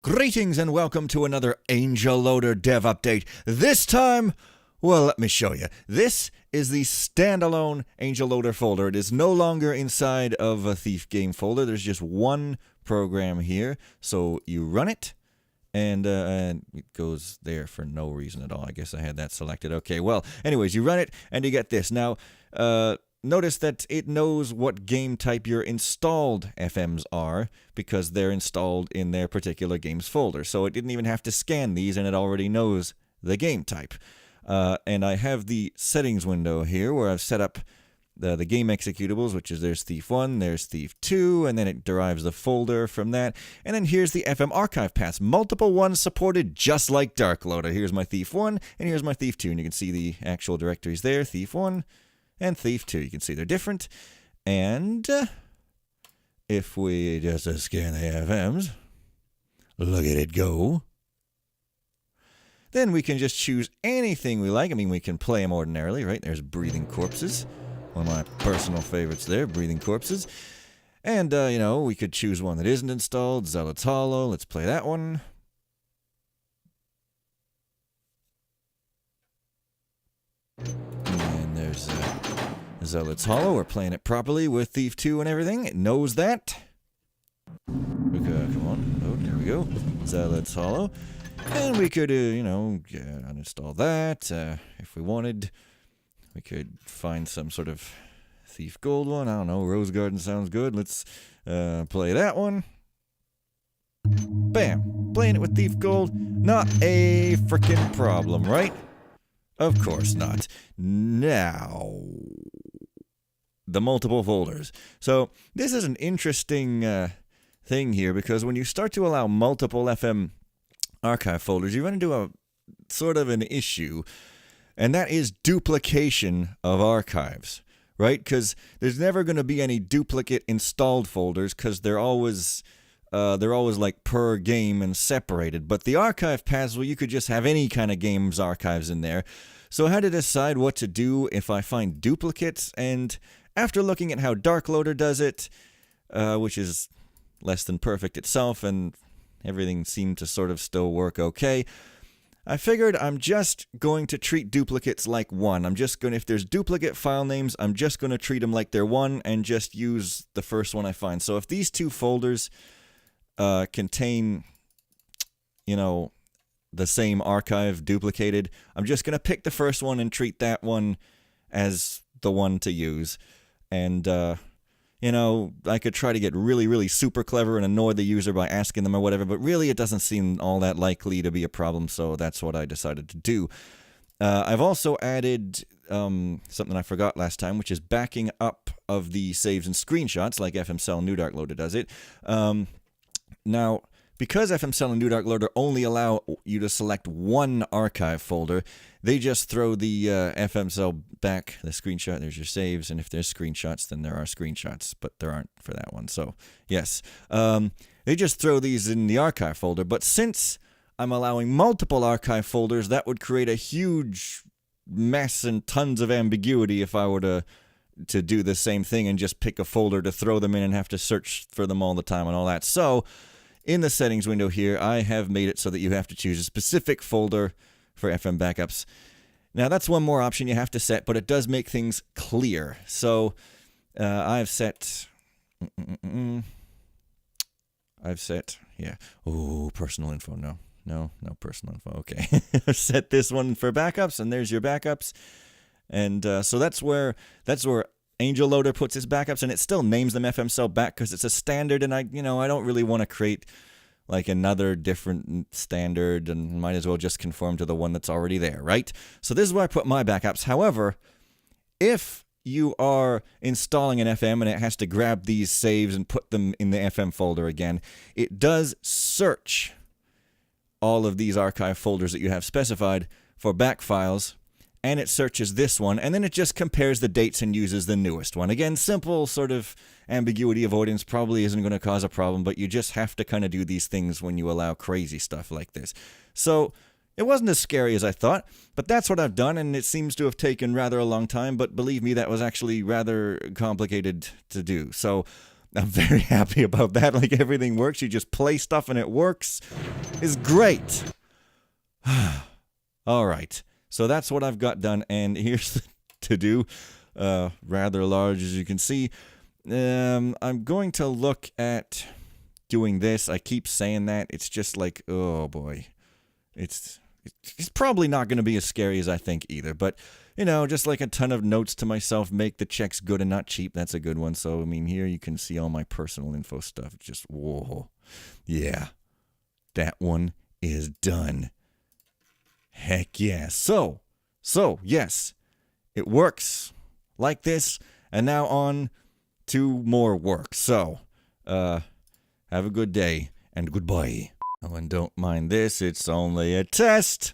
Greetings and welcome to another AngelLoader dev update. This time, well, let me show you. This is the standalone AngelLoader folder. It is no longer inside of a Thief game folder. There's just one program here. So you run it, and it goes there for no reason at all. I guess I had that selected. Okay, well, anyways, you run it, and you get this. Now, notice that it knows what game type your installed FMs are because they're installed in their particular games folder. So it didn't even have to scan these, and it already knows the game type. And I have the settings window here where I've set up the game executables, which is there's Thief 1, there's Thief 2, and then it derives the folder from that. And then here's the FM archive paths. Multiple ones supported just like DarkLoader. Here's my Thief 1, and here's my Thief 2. And you can see the actual directories there, Thief 1 and Thief 2. You can see they're different. And if we just scan the FMs, look at it go. Then we can just choose anything we like. I mean, we can play them ordinarily, right? There's Breathing Corpses. One of my personal favorites there, Breathing Corpses. And, we could choose one that isn't installed. Zealot's Hollow. Let's play that one. And there's Zealot's Hollow. We're playing it properly with Thief 2 and everything. It knows that. Okay, come on. Oh, there we go. Zealot's Hollow. And we could, uninstall that if we wanted. We could find some sort of Thief Gold one. I don't know. Rose Garden sounds good. Let's play that one. Bam. Playing it with Thief Gold. Not a freaking problem, right? Of course not. Now, the multiple folders. So this is an interesting thing here because when you start to allow multiple FM archive folders, you run into a sort of an issue, and that is duplication of archives, right? Because there's never going to be any duplicate installed folders because they're always like per game and separated. But the archive paths, well, you could just have any kind of games archives in there. So I had to decide what to do if I find duplicates, and after looking at how DarkLoader does it, which is less than perfect itself, and everything seemed to sort of still work okay, I figured I'm just going to treat duplicates like one. I'm just going to, if there's duplicate file names, I'm just going to treat them like they're one and just use the first one I find. So if these two folders contain, the same archive duplicated, I'm just going to pick the first one and treat that one as the one to use. And, I could try to get really, really super clever and annoy the user by asking them or whatever, but really it doesn't seem all that likely to be a problem, so that's what I decided to do. I've also added something I forgot last time, which is backing up of the saves and screenshots, like FMCell and New DarkLoader does it. Now, because FMCell and New DarkLoader only allow you to select one archive folder, they just throw the FMCell back, the screenshot, there's your saves, and if there's screenshots, then there are screenshots, but there aren't for that one, so yes. They just throw these in the archive folder, but since I'm allowing multiple archive folders, that would create a huge mess and tons of ambiguity if I were to do the same thing and just pick a folder to throw them in and have to search for them all the time and all that. So in the settings window here, I have made it so that you have to choose a specific folder for FM backups. Now, that's one more option you have to set, but it does make things clear. So I've set... personal info. No personal info. Okay. I've set this one for backups, and there's your backups. And so that's where AngelLoader puts its backups, and it still names them FMCell back because it's a standard, and I don't really want to create like another different standard, and might as well just conform to the one that's already there, right? So this is where I put my backups. However, if you are installing an FM and it has to grab these saves and put them in the FM folder again, it does search all of these archive folders that you have specified for back files, and it searches this one, and then it just compares the dates and uses the newest one. Again, simple sort of ambiguity avoidance, probably isn't going to cause a problem, but you just have to kind of do these things when you allow crazy stuff like this. So it wasn't as scary as I thought, but that's what I've done, and it seems to have taken rather a long time, but believe me, that was actually rather complicated to do. So I'm very happy about that. Like, everything works. You just play stuff and it works. It's great. All right. So that's what I've got done. And here's the to-do. Rather large, as you can see. I'm going to look at doing this. I keep saying that. It's just like, oh boy. It's probably not going to be as scary as I think either. But, you know, just like a ton of notes to myself, make the checks good and not cheap. That's a good one. So, I mean, here you can see all my personal info stuff. Just, whoa. Yeah. That one is done. Heck yeah. So, yes. It works like this. And now on to more work. So, have a good day and goodbye. Oh, and don't mind this. It's only a test.